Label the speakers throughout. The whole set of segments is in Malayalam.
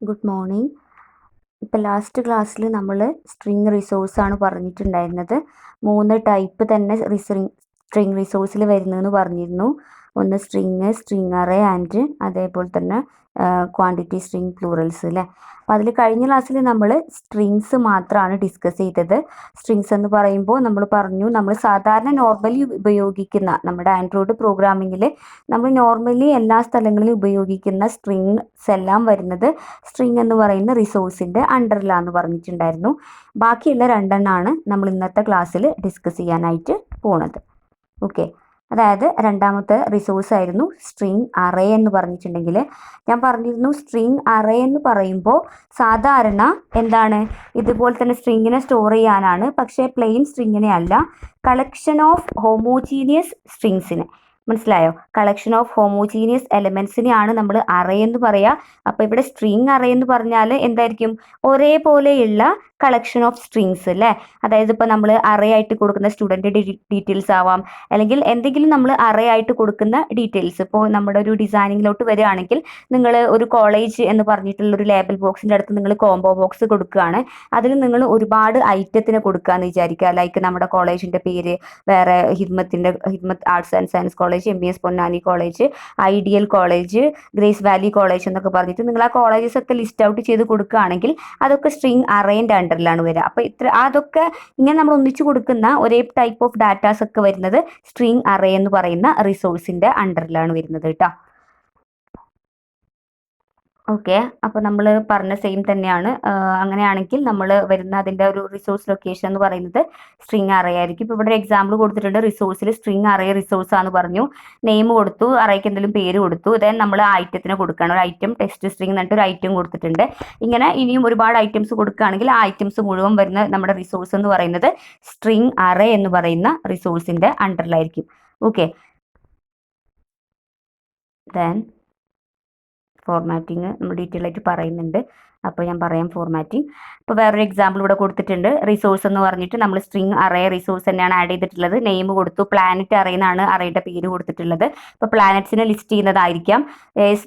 Speaker 1: Good morning. ഇപ്പോൾ ലാസ്റ്റ് ക്ലാസ്സിൽ നമ്മൾ സ്ട്രിങ് റിസോഴ്സാണ് പറഞ്ഞിട്ടുണ്ടായിരുന്നത്. 3 ടൈപ്പ് തന്നെ സ്ട്രിങ് റിസോഴ്സിൽ വരുന്നതെന്ന് പറഞ്ഞിരുന്നു. ഒന്ന് സ്ട്രിങ് അറേ ആൻഡ് അതേപോലെ തന്നെ ക്വാണ്ടിറ്റി സ്ട്രിങ് പ്ലൂറൽസ് അല്ലേ. അപ്പോൾ അതിൽ കഴിഞ്ഞ ക്ലാസ്സിൽ നമ്മൾ സ്ട്രിങ്സ് മാത്രമാണ് ഡിസ്കസ് ചെയ്തത്. സ്ട്രിങ്സ് എന്ന് പറയുമ്പോൾ നമ്മൾ പറഞ്ഞു, നമ്മൾ സാധാരണ നോർമലി ഉപയോഗിക്കുന്ന നമ്മുടെ ആൻഡ്രോയിഡ് പ്രോഗ്രാമിങ്ങിൽ നമ്മൾ നോർമലി എല്ലാ സ്ഥലങ്ങളിലും ഉപയോഗിക്കുന്ന സ്ട്രിങ്സ് എല്ലാം വരുന്നത് സ്ട്രിങ് എന്ന് പറയുന്ന റിസോഴ്സിൻ്റെ അണ്ടറിലാന്ന് പറഞ്ഞിട്ടുണ്ടായിരുന്നു. ബാക്കിയുള്ള 2 എണ്ണമാണ് നമ്മൾ ഇന്നത്തെ ക്ലാസ്സിൽ ഡിസ്കസ് ചെയ്യാനായിട്ട് പോണത്. ഓക്കെ, അതായത് രണ്ടാമത്തെ റിസോഴ്സ് ആയിരുന്നു സ്ട്രിങ് അറേ എന്ന് പറഞ്ഞിട്ടുണ്ടെങ്കിൽ ഞാൻ പറഞ്ഞിരുന്നു, സ്ട്രിങ് അറേ എന്ന് പറയുമ്പോൾ സാധാരണ എന്താണ്, ഇതുപോലെ തന്നെ സ്ട്രിങ്ങിനെ സ്റ്റോർ ചെയ്യാനാണ്. പക്ഷേ പ്ലെയിൻ സ്ട്രിങ്ങിനെ അല്ല, കളക്ഷൻ ഓഫ് ഹോമോജീനിയസ് സ്ട്രിങ്സിനെ, മനസ്സിലായോ? കളക്ഷൻ ഓഫ് ഹോമോജീനിയസ് എലമെൻസിനെയാണ് നമ്മൾ അറേ എന്ന് പറയുക. അപ്പോൾ ഇവിടെ സ്ട്രിങ് അറേ എന്ന് പറഞ്ഞാൽ എന്തായിരിക്കും? ഒരേപോലെയുള്ള കളക്ഷൻ ഓഫ് സ്ട്രിങ്സ് അല്ലേ. അതായത് ഇപ്പോൾ നമ്മൾ അറേ ആയിട്ട് കൊടുക്കുന്ന സ്റ്റുഡൻറ്റ് ഡീറ്റെയിൽസ് ആവാം, അല്ലെങ്കിൽ എന്തെങ്കിലും നമ്മൾ അറേ ആയിട്ട് കൊടുക്കുന്ന ഡീറ്റെയിൽസ്. ഇപ്പോൾ നമ്മുടെ ഒരു ഡിസൈനിങ്ങിലോട്ട് വരികയാണെങ്കിൽ നിങ്ങൾ ഒരു കോളേജ് എന്ന് പറഞ്ഞിട്ടുള്ളൊരു ലേബൽ ബോക്സിൻ്റെ അടുത്ത് നിങ്ങൾ കോംബോ ബോക്സ് കൊടുക്കുകയാണ്. അതിൽ നിങ്ങൾ ഒരുപാട് ഐറ്റത്തിന് കൊടുക്കുകയെന്ന് വിചാരിക്കുക. ലൈക്ക് നമ്മുടെ കോളേജിൻ്റെ പേര്, വേറെ Hidmath arts and science college, MBS Ponnani college, ideal college, grace valley college എന്നൊക്കെ പറഞ്ഞിട്ട് നിങ്ങൾ ആ കോളേജസ് ഒക്കെ ലിസ്റ്റ് ഔട്ട് ചെയ്ത് കൊടുക്കുകയാണെങ്കിൽ അതൊക്കെ സ്ട്രിങ് അറേൻ്റെ അണ്ടറിലാണ് വരിക. അപ്പോൾ അതൊക്കെ ഇങ്ങനെ നമ്മൾ ഒന്നിച്ചു കൊടുക്കുന്ന ഒരേ ടൈപ്പ് ഓഫ് ഡാറ്റാസ് ഒക്കെ വരുന്നത് സ്ട്രിങ് അറേ എന്ന് പറയുന്ന റിസോഴ്സിൻ്റെ അണ്ടറിലാണ് വരുന്നത് കേട്ടോ. ഓക്കെ, അപ്പോൾ നമ്മൾ പറഞ്ഞ സെയിം തന്നെയാണ്. അങ്ങനെയാണെങ്കിൽ നമ്മൾ വരുന്ന അതിൻ്റെ ഒരു റിസോഴ്സ് ലൊക്കേഷൻ എന്ന് പറയുന്നത് സ്ട്രിങ് അറേ ആയിരിക്കും. ഇപ്പോൾ ഇവിടെ ഒരു എക്സാമ്പിൾ കൊടുത്തിട്ടുണ്ട്. റിസോഴ്സിൽ സ്ട്രിങ് അറേ റിസോഴ്സ് ആണെന്ന് പറഞ്ഞു, നെയിം കൊടുത്തു, അറേക്ക് എന്തെങ്കിലും പേര് കൊടുത്തു, ദെൻ നമ്മൾ ഐറ്റത്തിന് കൊടുക്കുകയാണ്. ഒരു ഐറ്റം ടെക്സ്റ്റ് സ്ട്രിങ് എന്നിട്ട് ഒരു ഐറ്റം കൊടുത്തിട്ടുണ്ട്. ഇങ്ങനെ ഇനിയും ഒരുപാട് ഐറ്റംസ് കൊടുക്കുകയാണെങ്കിൽ ആ ഐറ്റംസ് മുഴുവൻ വരുന്ന നമ്മുടെ റിസോഴ്സ് എന്ന് പറയുന്നത് സ്ട്രിങ് അറേ എന്ന് പറയുന്ന റിസോഴ്സിൻ്റെ അണ്ടറിലായിരിക്കും. ഓക്കെ, ദെൻ ഫോർമാറ്റിങ് നമ്മൾ ഡീറ്റെയിൽ ആയിട്ട് പറയുന്നുണ്ട്. അപ്പോൾ ഞാൻ പറയാം ഫോർമാറ്റിംഗ്. ഇപ്പോൾ വേറൊരു എക്സാമ്പിൾ ഇവിടെ കൊടുത്തിട്ടുണ്ട്. റിസോഴ്സ് എന്ന് പറഞ്ഞിട്ട് നമ്മൾ സ്ട്രിങ് അറേ റിസോഴ്സ് തന്നെയാണ് ആഡ് ചെയ്തിട്ടുള്ളത്. നെയിം കൊടുത്തു, പ്ലാനറ്റ് അറേ എന്നാണ് അറേയുടെ പേര് കൊടുത്തിട്ടുള്ളത്. ഇപ്പോൾ പ്ലാനറ്റ്സിനെ ലിസ്റ്റ് ചെയ്യുന്നതായിരിക്കാം.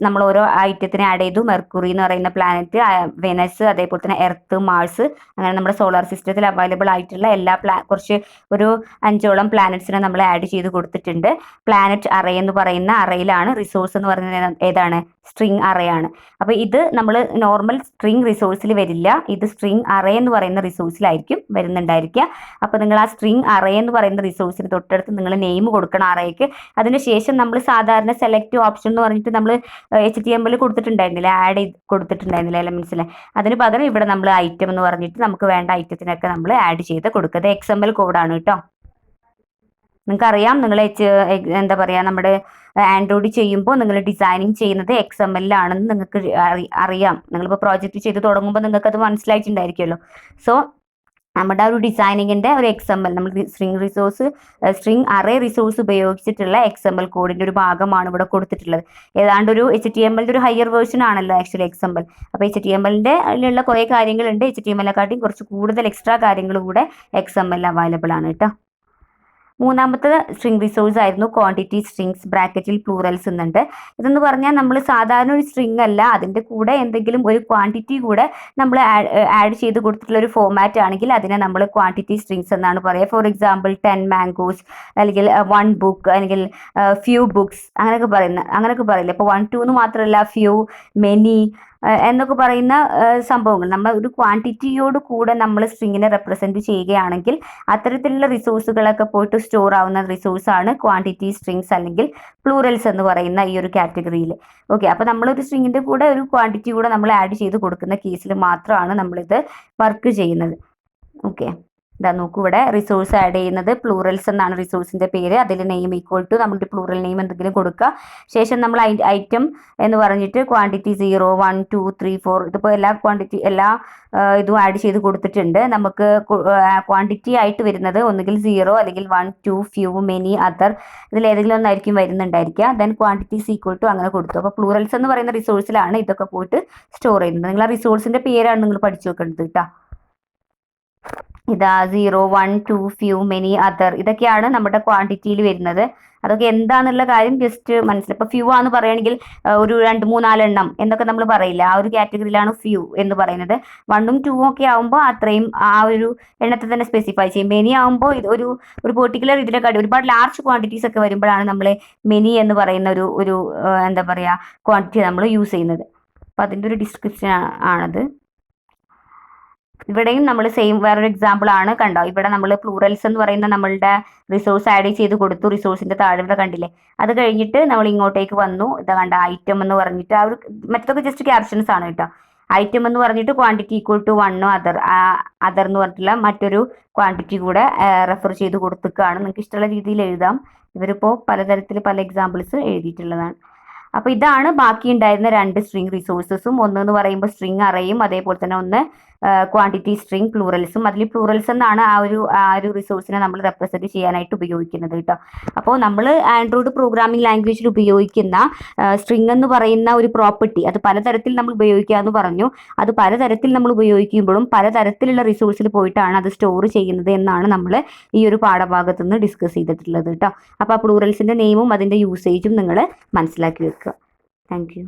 Speaker 1: നമ്മൾ ഓരോ ഐറ്റത്തിനെ ആഡ് ചെയ്തു. മെർക്കുറി എന്ന് പറയുന്ന പ്ലാനറ്റ്, വെനസ്, അതേപോലെ തന്നെ എർത്ത്, മാർസ്, അങ്ങനെ നമ്മുടെ സോളാർ സിസ്റ്റത്തിൽ അവൈലബിൾ ആയിട്ടുള്ള എല്ലാ കുറച്ച് ഒരു 5ഓളം പ്ലാനറ്റ്സിനെ നമ്മൾ ആഡ് ചെയ്ത് കൊടുത്തിട്ടുണ്ട്. പ്ലാനറ്റ് അറേ എന്ന് പറയുന്ന അറേയിലാണ് റിസോഴ്സ് എന്ന് പറയുന്നത് ഏതാണ്? സ്ട്രിങ് അറേ ആണ്. അപ്പോൾ ഇത് നമ്മൾ നോർമൽ സ്ട്രിങ് റിസോഴ്സിൽ വരില്ല, ഇത് സ്ട്രിങ് അറേ എന്ന് പറയുന്ന റിസോഴ്സിലായിരിക്കും വരുന്നുണ്ടായിരിക്കുക. അപ്പോൾ നിങ്ങൾ ആ സ്ട്രിങ് അറേ എന്ന് പറയുന്ന റിസോഴ്സിന് തൊട്ടടുത്ത് നിങ്ങൾ നെയിം കൊടുക്കണം അറേക്ക്. അതിനുശേഷം നമ്മൾ സാധാരണ സെലക്ട് ഓപ്ഷൻ എന്ന് പറഞ്ഞിട്ട് നമ്മൾ HTML കൊടുത്തിട്ടുണ്ടായിരുന്നില്ല, ആഡ് ചെയ്ത് കൊടുത്തിട്ടുണ്ടായിരുന്നില്ല എലമെന്റ്സിൽ. അതിന് പകരം ഇവിടെ നമ്മൾ ഐറ്റം എന്ന് പറഞ്ഞിട്ട് നമുക്ക് വേണ്ട ഐറ്റത്തിനൊക്കെ നമ്മൾ ആഡ് ചെയ്ത് കൊടുക്കുന്നത് XML കോഡാണ് കേട്ടോ. നിങ്ങൾക്കറിയാം, നിങ്ങൾ എന്താ പറയുക, നമ്മുടെ ആൻഡ്രോയിഡ് ചെയ്യുമ്പോൾ നിങ്ങൾ ഡിസൈനിങ് ചെയ്യുന്നത് XML-ലാണെന്ന് നിങ്ങൾക്ക് അറിയാം. നിങ്ങളിപ്പോൾ പ്രോജക്റ്റ് ചെയ്ത് തുടങ്ങുമ്പോൾ നിങ്ങൾക്കത് മനസ്സിലായിട്ടുണ്ടായിരിക്കുമല്ലോ. സോ നമ്മുടെ ഒരു ഡിസൈനിങ്ങിൻ്റെ ഒരു XML, നമ്മൾ സ്ട്രിങ് അറേ റിസോഴ്സ് ഉപയോഗിച്ചിട്ടുള്ള XML കോഡിൻ്റെ ഒരു ഭാഗമാണ് ഇവിടെ കൊടുത്തിട്ടുള്ളത്. ഏതാണ്ട് ഒരു HTML ഒരു ഹയർ വേർഷൻ ആണല്ലോ ആക്ച്വലി XML. അപ്പോൾ HTML-ൻ്റെ അതിലുള്ള കുറേ കാര്യങ്ങളുണ്ട്. HTML-നെക്കാട്ടിയും കുറച്ച് കൂടുതൽ എക്സ്ട്രാ കാര്യങ്ങൾ കൂടെ XML അവൈലബിൾ ആണ് കേട്ടോ. മൂന്നാമത്തെ സ്ട്രിങ് റിസോഴ്സ് ആയിരുന്നു ക്വാണ്ടിറ്റി സ്ട്രിങ്സ്, ബ്രാക്കറ്റിൽ പ്ലൂറൽസ് എന്നുണ്ട്. ഇതെന്ന് പറഞ്ഞാൽ നമ്മൾ സാധാരണ ഒരു സ്ട്രിങ് അല്ല, അതിൻ്റെ കൂടെ എന്തെങ്കിലും ഒരു ക്വാണ്ടിറ്റി കൂടെ നമ്മൾ ആഡ് ചെയ്ത് കൊടുത്തിട്ടുള്ള ഒരു ഫോമാറ്റ് ആണെങ്കിൽ അതിനെ നമ്മൾ ക്വാണ്ടിറ്റി സ്ട്രിങ്സ് എന്നാണ് പറയുക. ഫോർ എക്സാമ്പിൾ 10 മാംഗോസ്, അല്ലെങ്കിൽ 1 ബുക്ക്, അല്ലെങ്കിൽ ഫ്യൂ ബുക്സ്, അങ്ങനെയൊക്കെ പറയില്ല. ഇപ്പോൾ 1 2 എന്ന് മാത്രമല്ല, ഫ്യൂ, മെനി എന്നൊക്കെ പറയുന്ന സംഭവങ്ങൾ നമ്മൾ ഒരു ക്വാണ്ടിറ്റിയോട് കൂടെ നമ്മൾ സ്ട്രിങ്ങിനെ റെപ്രസെൻറ്റ് ചെയ്യുകയാണെങ്കിൽ അത്തരത്തിലുള്ള റിസോഴ്സുകളൊക്കെ പോയിട്ട് സ്റ്റോർ ആവുന്ന റിസോഴ്സാണ് ക്വാണ്ടിറ്റി സ്ട്രിങ്സ് അല്ലെങ്കിൽ പ്ലൂറൽസ് എന്ന് പറയുന്ന ഈ ഒരു കാറ്റഗറിയിൽ. ഓക്കെ, അപ്പോൾ നമ്മളൊരു സ്ട്രിങ്ങിൻ്റെ കൂടെ ഒരു ക്വാണ്ടിറ്റി കൂടെ നമ്മൾ ആഡ് ചെയ്ത് കൊടുക്കുന്ന കേസിൽ മാത്രമാണ് നമ്മളിത് വർക്ക് ചെയ്യുന്നത്. ഓക്കെ, ഇതാ നോക്കൂ, ഇവിടെ റിസോഴ്സ് ആഡ് ചെയ്യുന്നത് പ്ലൂറൽസ് എന്നാണ് റിസോഴ്സിൻ്റെ പേര്. അതിൽ നെയിം ഈക്വൽ ടു നമ്മുടെ പ്ലൂറൽ നെയിം എന്തെങ്കിലും കൊടുക്കുക. ശേഷം നമ്മൾ ഐറ്റം എന്ന് പറഞ്ഞിട്ട് ക്വാണ്ടിറ്റി 0 1 2 3 4 ഇതിപ്പോൾ എല്ലാ ഇതും ആഡ് ചെയ്ത് കൊടുത്തിട്ടുണ്ട്. നമുക്ക് ക്വാണ്ടിറ്റി ആയിട്ട് വരുന്നത് ഒന്നുകിൽ 0 അല്ലെങ്കിൽ 1 2 ഫ്യൂ, മെനി, അതർ, ഇതിലേതെങ്കിലും ഒന്നായിരിക്കും വരുന്നുണ്ടായിരിക്കുക. ദെൻ ക്വാണ്ടിറ്റീസ് ഈക്വൽ ടു അങ്ങനെ കൊടുത്തു. അപ്പോൾ പ്ലൂറൽസ് എന്ന് പറയുന്ന റിസോഴ്സിലാണ് ഇതൊക്കെ പോയിട്ട് സ്റ്റോർ ചെയ്യുന്നത്. നിങ്ങൾ ആ റിസോഴ്സിൻ്റെ പേരാണ് നിങ്ങൾ പഠിച്ചു വെക്കേണ്ടത് കേട്ടോ. ഇതാ 0 1 2 ഫ്യൂ, മെനി, അതർ, ഇതൊക്കെയാണ് നമ്മുടെ ക്വാണ്ടിറ്റിയിൽ വരുന്നത്. അതൊക്കെ എന്താണെന്നുള്ള കാര്യം ജസ്റ്റ് മനസ്സിലായി. ഇപ്പോൾ ഫ്യൂ ആണെന്ന് പറയുകയാണെങ്കിൽ ഒരു 2, 3, 4 എണ്ണം എന്നൊക്കെ നമ്മൾ പറയില്ല, ആ ഒരു കാറ്റഗറിയിലാണ് ഫ്യൂ എന്ന് പറയുന്നത്. 1ഉം 2ഉം ഒക്കെ ആകുമ്പോൾ അത്രയും ആ ഒരു എണ്ണത്തെ തന്നെ സ്പെസിഫൈ ചെയ്യും. മെനി ആകുമ്പോൾ ഇത് ഒരു പെർട്ടിക്കുലർ ഇതിലൊക്കെ ഒരുപാട് ലാർജ് ക്വാണ്ടിറ്റീസ് ഒക്കെ വരുമ്പോഴാണ് നമ്മൾ മെനി എന്ന് പറയുന്ന ഒരു എന്താ പറയുക ക്വാണ്ടിറ്റി നമ്മൾ യൂസ് ചെയ്യുന്നത്. അപ്പോൾ അതിൻ്റെ ഒരു ഡിസ്ക്രിപ്ഷൻ ആണത്. ഇവിടെയും നമ്മൾ സെയിം വേറൊരു എക്സാമ്പിൾ ആണ്, കണ്ടോ. ഇവിടെ നമ്മൾ പ്ലൂറൽസ് എന്ന് പറയുന്ന നമ്മളുടെ റിസോഴ്സ് ആഡ് ചെയ്ത് കൊടുത്തു. റിസോഴ്സിന്റെ താഴെ ഇവിടെ കണ്ടില്ലേ. അത് കഴിഞ്ഞിട്ട് നമ്മൾ ഇങ്ങോട്ടേക്ക് വന്നു. ഇതാ കണ്ട ഐറ്റം എന്ന് പറഞ്ഞിട്ട് ആ ഒരു മറ്റൊക്കെ ജസ്റ്റ് ക്യാപ്ഷൻസ് ആണ് കേട്ടോ. ഐറ്റം എന്ന് പറഞ്ഞിട്ട് ക്വാണ്ടിറ്റി ഈക്വൽ ടു 1 അതർ എന്ന് പറഞ്ഞിട്ടുള്ള മറ്റൊരു ക്വാണ്ടിറ്റി കൂടെ റെഫർ ചെയ്ത് കൊടുത്തിട്ടാണ്. നിങ്ങൾക്ക് ഇഷ്ടമുള്ള രീതിയിൽ എഴുതാം. ഇവരിപ്പോൾ പലതരത്തിൽ പല എക്സാമ്പിൾസ് എഴുതിയിട്ടുള്ളതാണ്. അപ്പോൾ ഇതാണ് ബാക്കി ഉണ്ടായിരുന്ന 2 സ്ട്രിംഗ് റിസോഴ്സസും. ഒന്ന് പറയുമ്പോൾ സ്ട്രിംഗ് അറേയും അതേപോലെ തന്നെ ഒന്ന് ക്വാണ്ടിറ്റി സ്ട്രിംഗ് പ്ലൂറൽസും. അതിൽ പ്ലൂറൽസ് എന്നാണ് ആ ഒരു റിസോഴ്സിനെ നമ്മൾ റെപ്രസെന്റ് ചെയ്യാനായിട്ട് ഉപയോഗിക്കുന്നത് കേട്ടോ. അപ്പോൾ നമ്മൾ ആൻഡ്രോയിഡ് പ്രോഗ്രാമിംഗ് ലാംഗ്വേജിൽ ഉപയോഗിക്കുന്ന സ്ട്രിംഗ് എന്ന് പറയുന്ന ഒരു പ്രോപ്പർട്ടി അത് പലതരത്തിൽ നമ്മൾ ഉപയോഗിക്കാമെന്ന് പറഞ്ഞു. അത് പലതരത്തിൽ നമ്മൾ ഉപയോഗിക്കുമ്പോഴും പലതരത്തിലുള്ള റിസോഴ്സിൽ പോയിട്ടാണ് അത് സ്റ്റോർ ചെയ്യുന്നത് എന്നാണ് നമ്മൾ ഈ ഒരു പാഠഭാഗത്ത് നിന്ന് ഡിസ്കസ് ചെയ്തിട്ടുള്ളത് കേട്ടോ. അപ്പോൾ ആ പ്ലൂറൽസിന്റെ നെയിമും അതിന്റെ യൂസേജും നിങ്ങൾ മനസ്സിലാക്കി വെക്കുക. Thank you.